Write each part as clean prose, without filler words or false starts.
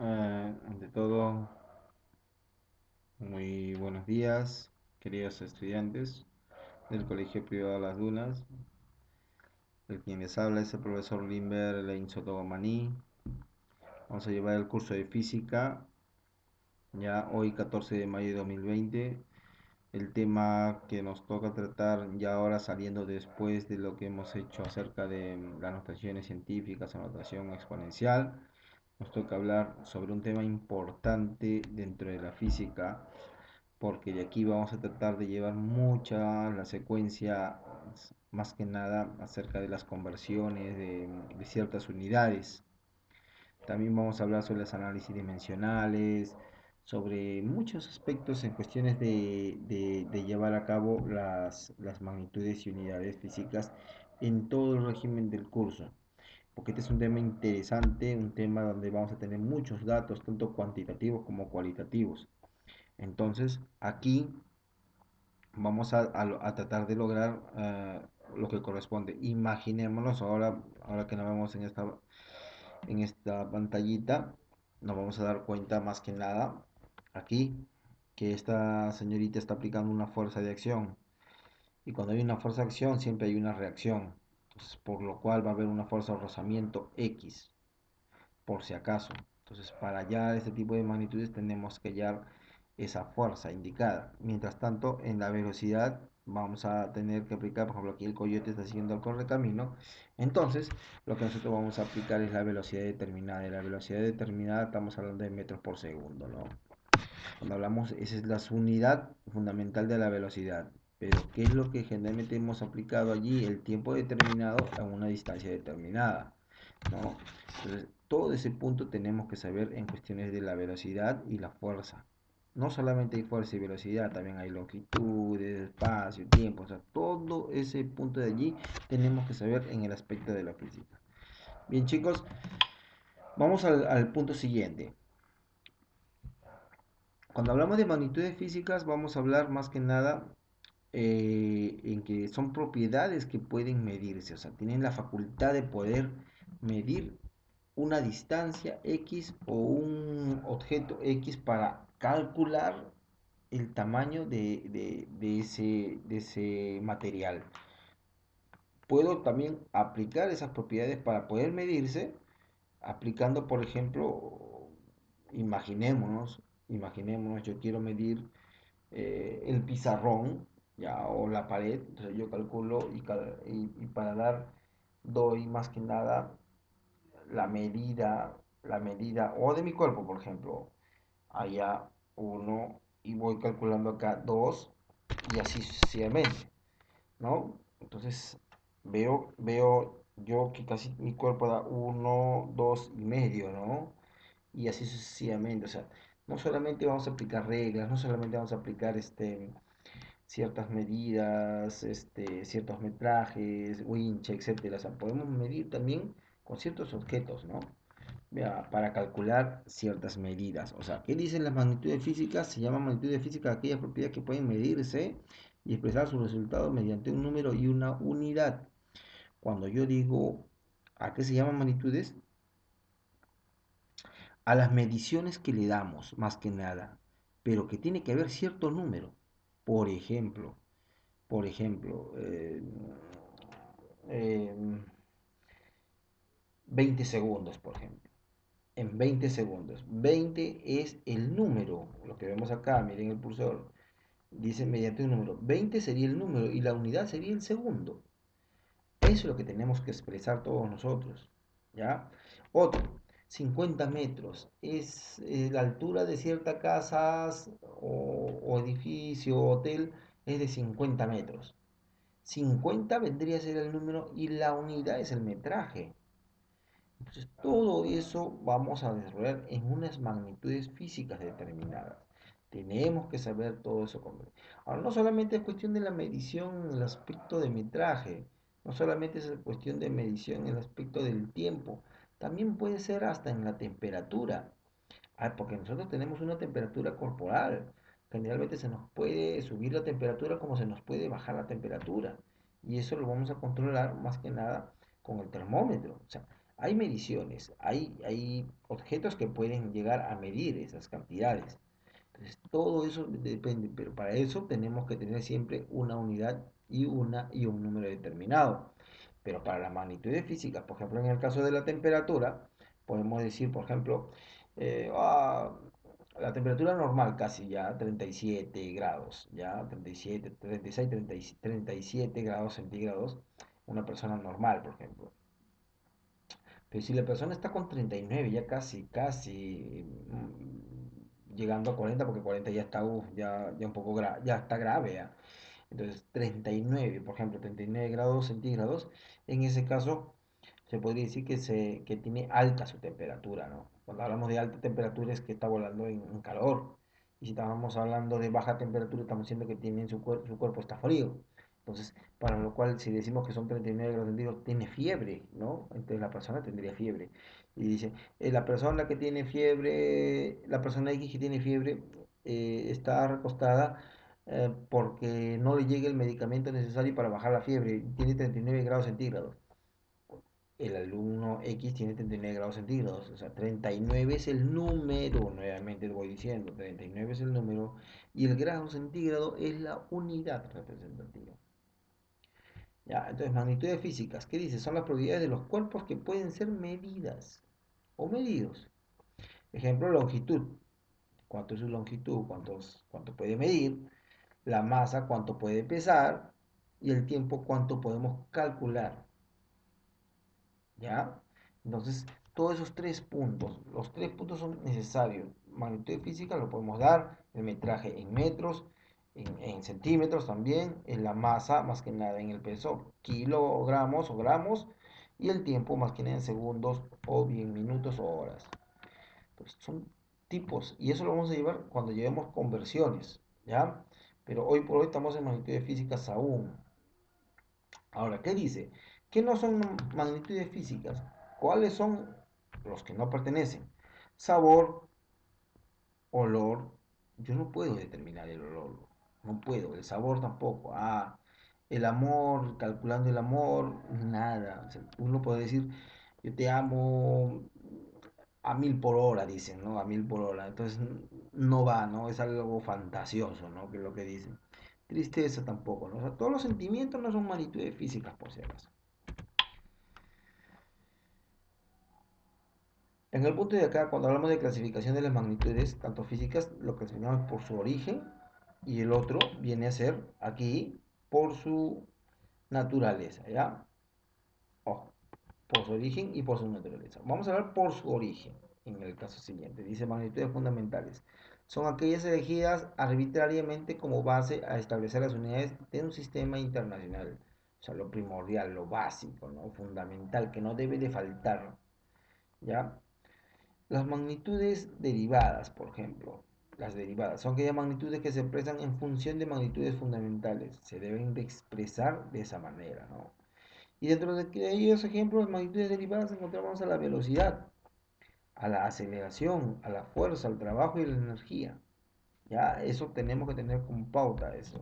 Ante todo, muy buenos días, queridos estudiantes del Colegio Privado Las Dunas. El quien les habla es el profesor Limber Lein Sotogomaní. Vamos a llevar el curso de física, ya hoy 14 de mayo de 2020. El tema que nos toca tratar ya ahora saliendo después de lo que hemos hecho acerca de las notaciones científicas o notación exponencial. Nos toca hablar sobre un tema importante dentro de la física, porque de aquí vamos a tratar de llevar mucha la secuencia, más que nada acerca de las conversiones de ciertas unidades. También vamos a hablar sobre los análisis dimensionales, sobre muchos aspectos en cuestiones de llevar a cabo las magnitudes y unidades físicas en todo el régimen del curso, porque este es un tema interesante, un tema donde vamos a tener muchos datos, tanto cuantitativos como cualitativos. Entonces, aquí vamos a tratar de lograr lo que corresponde. Imaginémonos ahora que nos vemos en esta pantallita, nos vamos a dar cuenta más que nada aquí que esta señorita está aplicando una fuerza de acción. Y cuando hay una fuerza de acción, siempre hay una reacción. Entonces, por lo cual va a haber una fuerza de rozamiento X, por si acaso. Entonces, para hallar este tipo de magnitudes tenemos que hallar esa fuerza indicada. Mientras tanto, en la velocidad vamos a tener que aplicar, por ejemplo, aquí el coyote está siguiendo el correcamino. Entonces, lo que nosotros vamos a aplicar es la velocidad determinada. Y la velocidad determinada estamos hablando de metros por segundo, ¿no? Cuando hablamos, esa es la unidad fundamental de la velocidad. Pero, ¿qué es lo que generalmente hemos aplicado allí? El tiempo determinado a una distancia determinada, ¿no? Entonces, todo ese punto tenemos que saber en cuestiones de la velocidad y la fuerza. No solamente hay fuerza y velocidad, también hay longitudes, espacio, tiempo, o sea, todo ese punto de allí tenemos que saber en el aspecto de la física. Bien, chicos, vamos al punto siguiente. Cuando hablamos de magnitudes físicas, vamos a hablar más que nada en que son propiedades que pueden medirse, o sea, tienen la facultad de poder medir una distancia X o un objeto X para calcular el tamaño de ese material. Puedo también aplicar esas propiedades para poder medirse, aplicando, por ejemplo, imaginémonos, yo quiero medir el pizarrón, ya, o la pared. Entonces yo calculo y para doy más que nada la medida o de mi cuerpo, por ejemplo, allá uno, y voy calculando acá dos, y así sucesivamente, ¿no? Entonces veo yo que casi mi cuerpo da uno, dos y medio, ¿no? Y así sucesivamente. O sea, no solamente vamos a aplicar reglas, no solamente vamos a aplicar ciertas medidas, ciertos metrajes, winch, etcétera. O sea, podemos medir también con ciertos objetos, ¿no? Vea, para calcular ciertas medidas. O sea, ¿qué dicen las magnitudes físicas? Se llama magnitudes físicas aquellas propiedades que pueden medirse y expresar sus resultados mediante un número y una unidad. Cuando yo digo a qué se llaman magnitudes, a las mediciones que le damos, más que nada, pero que tiene que haber cierto número. Por ejemplo, por ejemplo, eh, 20 segundos, por ejemplo. En 20 segundos. 20 es el número, lo que vemos acá, miren el cursor, dice mediante un número. 20 sería el número y la unidad sería el segundo. Eso es lo que tenemos que expresar todos nosotros, ¿ya? Otro, 50 metros es la altura de cierta casa o edificio o hotel es de 50 metros. 50 vendría a ser el número y la unidad es el metraje. Entonces, todo eso vamos a desarrollar en unas magnitudes físicas determinadas. Tenemos que saber todo eso. Ahora, no solamente es cuestión de la medición en el aspecto de metraje, no solamente es cuestión de medición en el aspecto del tiempo, también puede ser hasta en la temperatura. Porque nosotros tenemos una temperatura corporal. Generalmente se nos puede subir la temperatura como se nos puede bajar la temperatura. Y eso lo vamos a controlar más que nada con el termómetro. O sea, Hay mediciones, hay objetos que pueden llegar a medir esas cantidades. Entonces, todo eso depende, pero para eso tenemos que tener siempre una unidad y un número determinado. Pero para las magnitudes físicas, por ejemplo, en el caso de la temperatura, podemos decir, por ejemplo, eh, ah, la temperatura normal casi ya 37 grados, ya 37, 36, 30 37 grados centígrados, una persona normal, por ejemplo. Pero si la persona está con 39, ya casi llegando a 40, porque 40 ya está, ya un poco ya está grave, ya. Entonces, 39, por ejemplo, 39 grados centígrados, en ese caso se podría decir que tiene alta su temperatura, ¿no? Cuando hablamos de alta temperatura es que está volando en calor. Y si estamos hablando de baja temperatura, estamos diciendo que tiene su cuerpo está frío. Entonces, para lo cual, si decimos que son 39 grados centígrados, tiene fiebre, ¿no? Entonces la persona tendría fiebre. Y dice, la persona que tiene fiebre, la persona X que tiene fiebre, está recostada porque no le llega el medicamento necesario para bajar la fiebre. Tiene 39 grados centígrados. El alumno X tiene 39 grados centígrados. O sea, 39 es el número, nuevamente lo voy diciendo, 39 es el número y el grado centígrado es la unidad representativa. Ya, entonces, magnitudes físicas, ¿qué dice? Son las propiedades de los cuerpos que pueden ser medidas o medidos. Ejemplo, longitud. ¿Cuánto es su longitud? ¿Cuánto puede medir? La masa, cuánto puede pesar, y el tiempo, cuánto podemos calcular, ¿ya? Entonces, todos esos los tres puntos son necesarios. Magnitud física lo podemos dar, el metraje en metros, en centímetros también, en la masa, más que nada en el peso, kilogramos o gramos, y el tiempo, más que nada en segundos, o bien minutos o horas. Entonces, son tipos, y eso lo vamos a llevar cuando llevemos conversiones, ¿ya? Pero hoy por hoy estamos en magnitudes físicas aún. Ahora, ¿qué dice? ¿Qué no son magnitudes físicas? ¿Cuáles son los que no pertenecen? Sabor, olor. Yo no puedo determinar el olor. No puedo. El sabor tampoco. Ah, el amor, calculando el amor, nada. O sea, uno puede decir, yo te amo a 1000 por hora, dicen, ¿no? A 1000 por hora. Entonces no va, ¿no? Es algo fantasioso, ¿no? Que es lo que dicen. Tristeza tampoco, ¿no? O sea, todos los sentimientos no son magnitudes físicas, por si acaso. En el punto de acá, cuando hablamos de clasificación de las magnitudes, tanto físicas, lo clasificamos por su origen y el otro viene a ser aquí por su naturaleza, ¿ya? Ojo, por su origen y por su naturaleza. Vamos a hablar por su origen en el caso siguiente. Dice magnitudes fundamentales. Son aquellas elegidas arbitrariamente como base a establecer las unidades de un sistema internacional. O sea, lo primordial, lo básico, ¿no? Fundamental, que no debe de faltar, ¿ya? Las magnitudes derivadas, por ejemplo, las derivadas son aquellas magnitudes que se expresan en función de magnitudes fundamentales. Se deben de expresar de esa manera, ¿no? Y dentro de ellos ejemplos, magnitudes derivadas encontramos a la velocidad, a la aceleración, a la fuerza, al trabajo y la energía. Ya, eso tenemos que tener como pauta, eso.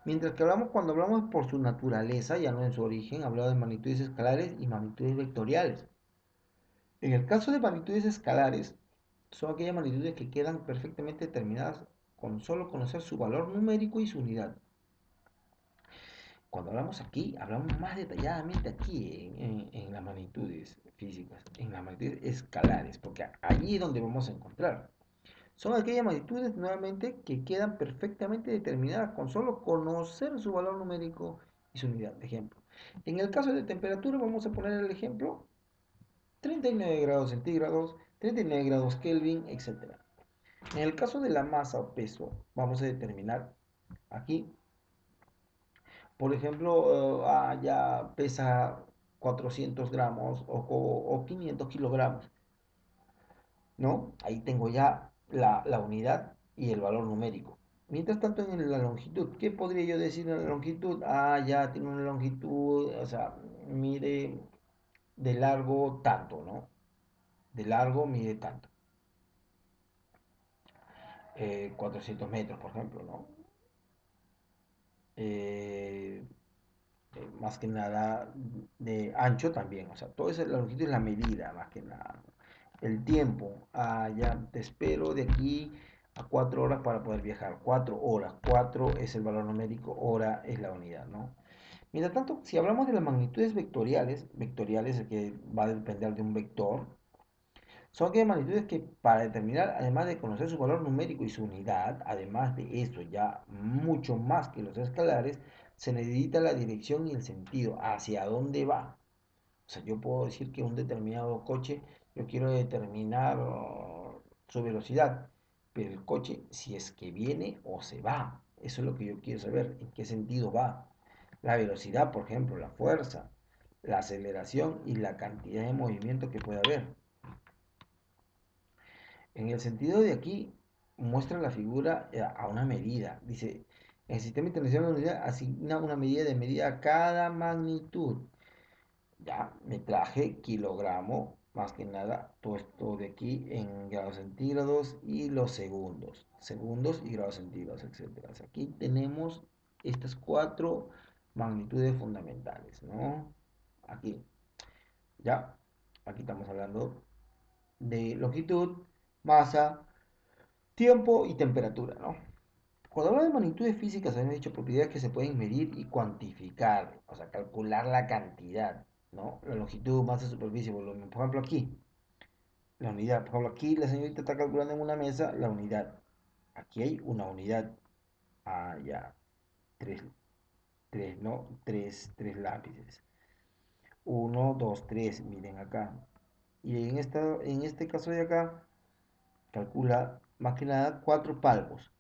Mientras que cuando hablamos por su naturaleza, ya no en su origen, hablamos de magnitudes escalares y magnitudes vectoriales. En el caso de magnitudes escalares, son aquellas magnitudes que quedan perfectamente determinadas con solo conocer su valor numérico y su unidad. Cuando hablamos aquí, hablamos más detalladamente aquí en las magnitudes físicas, en las magnitudes escalares, porque allí es donde vamos a encontrar. Son aquellas magnitudes nuevamente que quedan perfectamente determinadas con solo conocer su valor numérico y su unidad. Ejemplo, en el caso de temperatura vamos a poner el ejemplo 39 grados centígrados, 39 grados Kelvin, etc. En el caso de la masa o peso, vamos a determinar aquí, por ejemplo, ya pesa 400 gramos o 500 kilogramos, ¿no? Ahí tengo ya la unidad y el valor numérico. Mientras tanto, en la longitud, ¿qué podría yo decir en la longitud? Ah, ya tiene una longitud, o sea, mide de largo tanto, ¿no? De largo mide tanto. 400 metros, por ejemplo, ¿no? Eh, más que nada de ancho también, o sea, todo eso, la longitud es la medida, más que nada. El tiempo, ya te espero de aquí a 4 horas para poder viajar, 4 horas, 4 es el valor numérico, hora es la unidad, ¿no? Mientras tanto, si hablamos de las magnitudes vectoriales, vectoriales es que va a depender de un vector, son aquellas magnitudes que para determinar, además de conocer su valor numérico y su unidad, además de eso, ya mucho más que los escalares, se necesita la dirección y el sentido, hacia dónde va. O sea, yo puedo decir que un determinado coche, yo quiero determinar su velocidad, pero el coche, si es que viene o se va, eso es lo que yo quiero saber, en qué sentido va. La velocidad, por ejemplo, la fuerza, la aceleración y la cantidad de movimiento que puede haber. En el sentido de aquí, muestra la figura a una medida. Dice, el sistema internacional de unidad asigna una medida a cada magnitud. Ya, metraje, kilogramo, más que nada, todo esto de aquí en grados centígrados y los segundos. Segundos y grados centígrados, etcétera. O sea, aquí tenemos estas cuatro magnitudes fundamentales, ¿no? Aquí, ya. Aquí estamos hablando de longitud, masa, tiempo y temperatura, ¿no? Cuando hablamos de magnitudes físicas, habíamos dicho propiedades que se pueden medir y cuantificar, o sea, calcular la cantidad, ¿no? La longitud, masa, superficie, volumen. Por ejemplo, aquí, la unidad. Por ejemplo, aquí la señorita está calculando en una mesa la unidad. Aquí hay una unidad. Ya. Tres, tres, ¿no? Tres lápices. Uno, dos, tres, miren acá. Y en este caso de acá, calcula más que nada 4 palmos,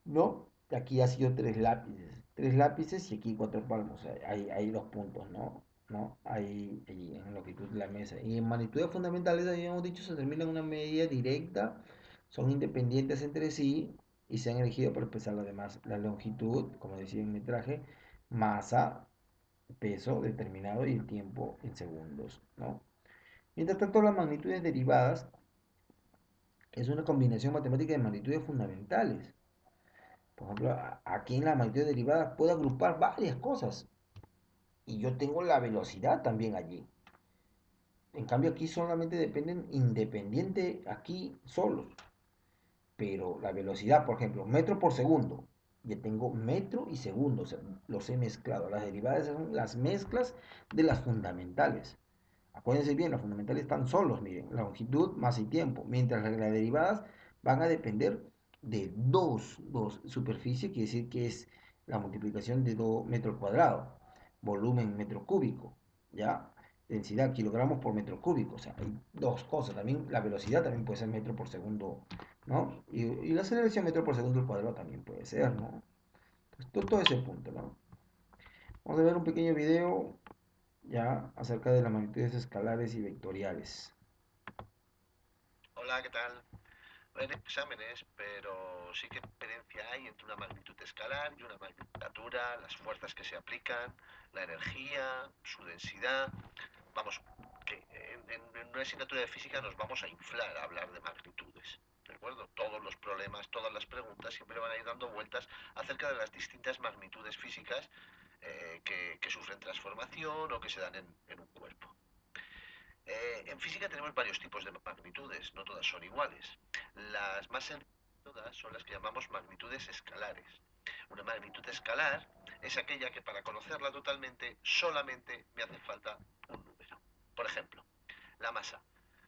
¿no? Aquí ha sido tres lápices y aquí 4 palmos, hay 2 puntos, ¿no? ¿No? Ahí en longitud de la mesa. Y en magnitudes fundamentales, habíamos dicho, se determina una medida directa, son independientes entre sí y se han elegido para expresar lo demás. La longitud, como decía en metraje, masa, peso determinado y el tiempo en segundos, ¿no? Mientras tanto, las magnitudes derivadas es una combinación matemática de magnitudes fundamentales. Por ejemplo, aquí en la magnitud derivada puedo agrupar varias cosas y yo tengo la velocidad también allí. En cambio aquí solamente dependen independiente aquí solos, pero la velocidad, por ejemplo, metro por segundo, yo tengo metro y segundo, o sea, los he mezclado. Las derivadas son las mezclas de las fundamentales. Acuérdense bien, las fundamentales están solos, miren, la longitud, masa y tiempo, mientras las derivadas van a depender de dos superficie, quiere decir que es la multiplicación de 2 metros cuadrados, volumen metro cúbico, ¿ya? Densidad kilogramos por metro cúbico, o sea, hay dos cosas, también la velocidad también puede ser metro por segundo, ¿no? Y la aceleración metro por segundo al cuadrado también puede ser, ¿no? Entonces, todo ese punto, ¿no? Vamos a ver un pequeño video ya acerca de las magnitudes escalares y vectoriales. Hola, ¿qué tal? No hay exámenes, pero sí que diferencia hay entre una magnitud escalar y una magnitud, las fuerzas que se aplican, la energía, su densidad. Vamos, que en una asignatura de física nos vamos a inflar a hablar de magnitudes. ¿De acuerdo? Todos los problemas, todas las preguntas siempre van a ir dando vueltas acerca de las distintas magnitudes físicas que sufren transformación o que se dan en un cuerpo. En física tenemos varios tipos de magnitudes, no todas son iguales. Las más sencillas de todas son las que llamamos magnitudes escalares. Una magnitud escalar es aquella que para conocerla totalmente solamente me hace falta un número. Por ejemplo, la masa.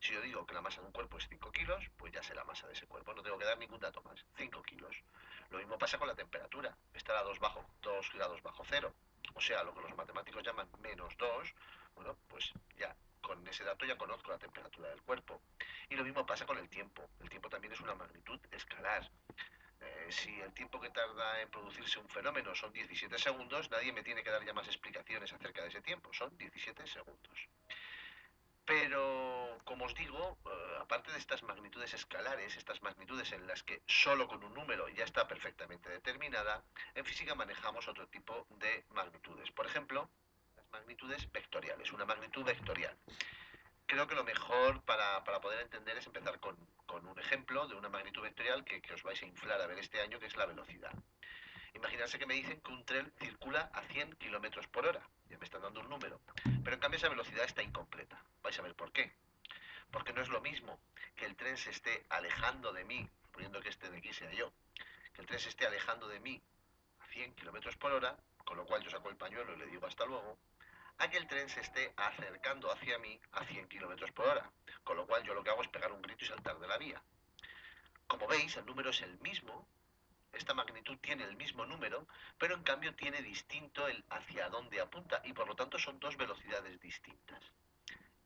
Si yo digo que la masa de un cuerpo es 5 kilos, pues ya sé la masa de ese cuerpo, no tengo que dar ningún dato más, 5 kilos. Lo mismo pasa con la temperatura, estará a 2 grados bajo cero, o sea, lo que los matemáticos llaman -2, bueno, pues ya con ese dato ya conozco la temperatura del cuerpo. Y lo mismo pasa con el tiempo también es una magnitud escalar. Si el tiempo que tarda en producirse un fenómeno son 17 segundos, nadie me tiene que dar ya más explicaciones acerca de ese tiempo, son 17 segundos. Pero, como os digo, aparte de estas magnitudes escalares, estas magnitudes en las que solo con un número ya está perfectamente determinada, en física manejamos otro tipo de magnitudes. Por ejemplo, las magnitudes vectoriales, una magnitud vectorial. Creo que lo mejor para poder entender es empezar con un ejemplo de una magnitud vectorial que os vais a inflar a ver este año, que es la velocidad. Imaginarse que me dicen que un tren circula a 100 kilómetros por hora. Ya me están dando un número. Pero en cambio esa velocidad está incompleta. Vais a ver por qué. Porque no es lo mismo que el tren se esté alejando de mí, suponiendo que este de aquí sea yo, que el tren se esté alejando de mí a 100 kilómetros por hora, con lo cual yo saco el pañuelo y le digo hasta luego, a que el tren se esté acercando hacia mí a 100 kilómetros por hora, con lo cual yo lo que hago es pegar un grito y saltar de la vía. Como veis, el número es el mismo, esta magnitud tiene el mismo número, pero en cambio tiene distinto el hacia dónde apunta y por lo tanto son dos velocidades distintas.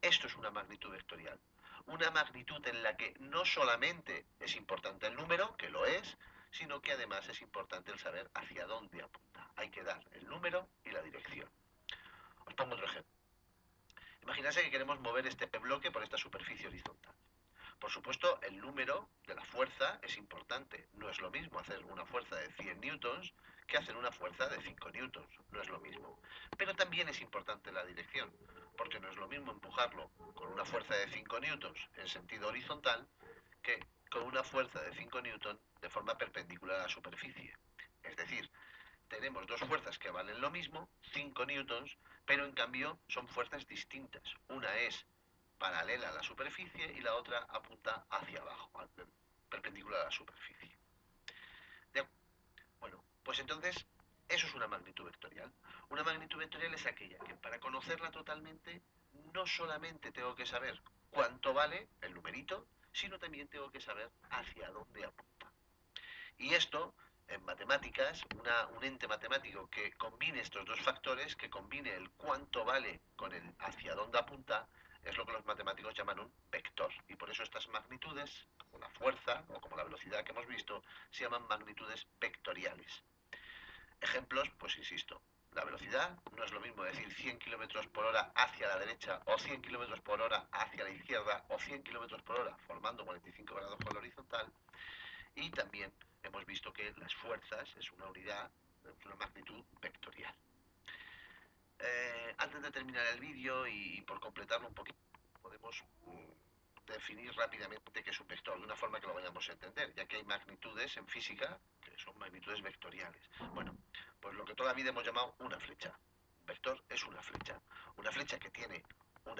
Esto es una magnitud vectorial. Una magnitud en la que no solamente es importante el número, que lo es, sino que además es importante el saber hacia dónde apunta. Hay que dar el número y la dirección. Os pongo otro ejemplo. Imaginad que queremos mover este bloque por esta superficie horizontal. Por supuesto, el número de la fuerza es importante. No es lo mismo hacer una fuerza de 100 newtons que hacer una fuerza de 5 newtons. No es lo mismo. Pero también es importante la dirección, porque no es lo mismo empujarlo con una fuerza de 5 newtons en sentido horizontal que con una fuerza de 5 newtons de forma perpendicular a la superficie. Es decir, tenemos dos fuerzas que valen lo mismo, 5 newtons, pero en cambio son fuerzas distintas. Una es paralela a la superficie y la otra apunta hacia abajo, perpendicular a la superficie. Bueno, pues entonces eso es una magnitud vectorial. Una magnitud vectorial es aquella que para conocerla totalmente no solamente tengo que saber cuánto vale el numerito, sino también tengo que saber hacia dónde apunta. Y esto, en matemáticas, un ente matemático que combine estos dos factores, que combine el cuánto vale con el hacia dónde apunta, es lo que los matemáticos llaman un vector. Y por eso estas magnitudes, como la fuerza o como la velocidad que hemos visto, se llaman magnitudes vectoriales. Ejemplos, pues insisto, la velocidad no es lo mismo decir 100 kilómetros por hora hacia la derecha o 100 kilómetros por hora hacia la izquierda o 100 kilómetros por hora formando 45 grados con la horizontal. Y también hemos visto que las fuerzas es una unidad, una magnitud vectorial. Antes de terminar el vídeo y por completarlo un poquito, podemos definir rápidamente qué es un vector, de una forma que lo vayamos a entender, ya que hay magnitudes en física que son magnitudes vectoriales. Bueno, pues lo que toda la vida hemos llamado una flecha. Un vector es una flecha que tiene un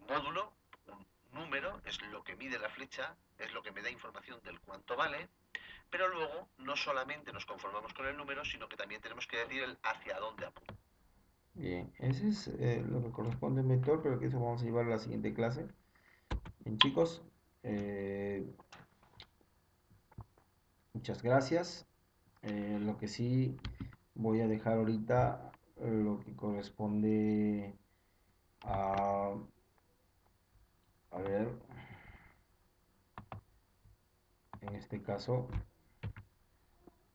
módulo, un número, es lo que mide la flecha, es lo que me da información del cuánto vale, pero luego no solamente nos conformamos con el número, sino que también tenemos que decir el hacia dónde apunta. Bien, ese es lo que corresponde al vector, pero que eso vamos a llevar a la siguiente clase. Bien, chicos, muchas gracias. Lo que sí voy a dejar ahorita lo que corresponde a, a ver, en este caso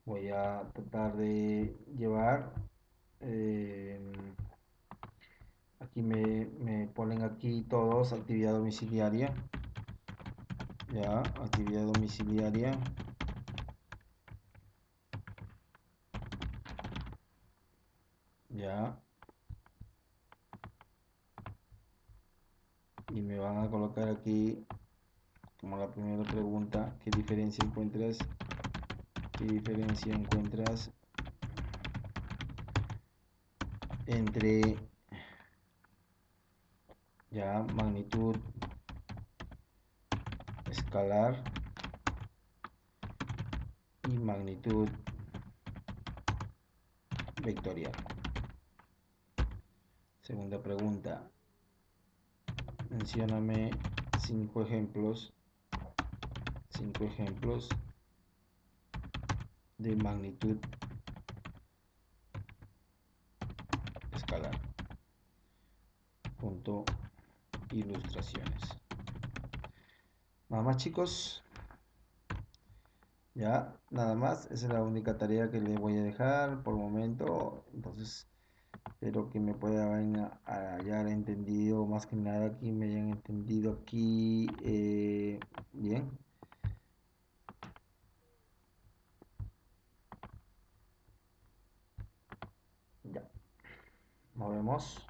voy a tratar de llevar, eh, aquí me ponen aquí todos, actividad domiciliaria, ya, actividad domiciliaria. Ya, y me van a colocar aquí como la primera pregunta, ¿qué diferencia encuentras? ¿Qué diferencia encuentras entre ya magnitud escalar y magnitud vectorial? Segunda pregunta, mencióname cinco ejemplos de magnitud escalar. Punto, ilustraciones. Nada más, chicos. Ya, nada más. Esa es la única tarea que les voy a dejar por el momento. Entonces, espero que me puedan hallar entendido, más que nada aquí me hayan entendido aquí bien. Ya, nos vemos.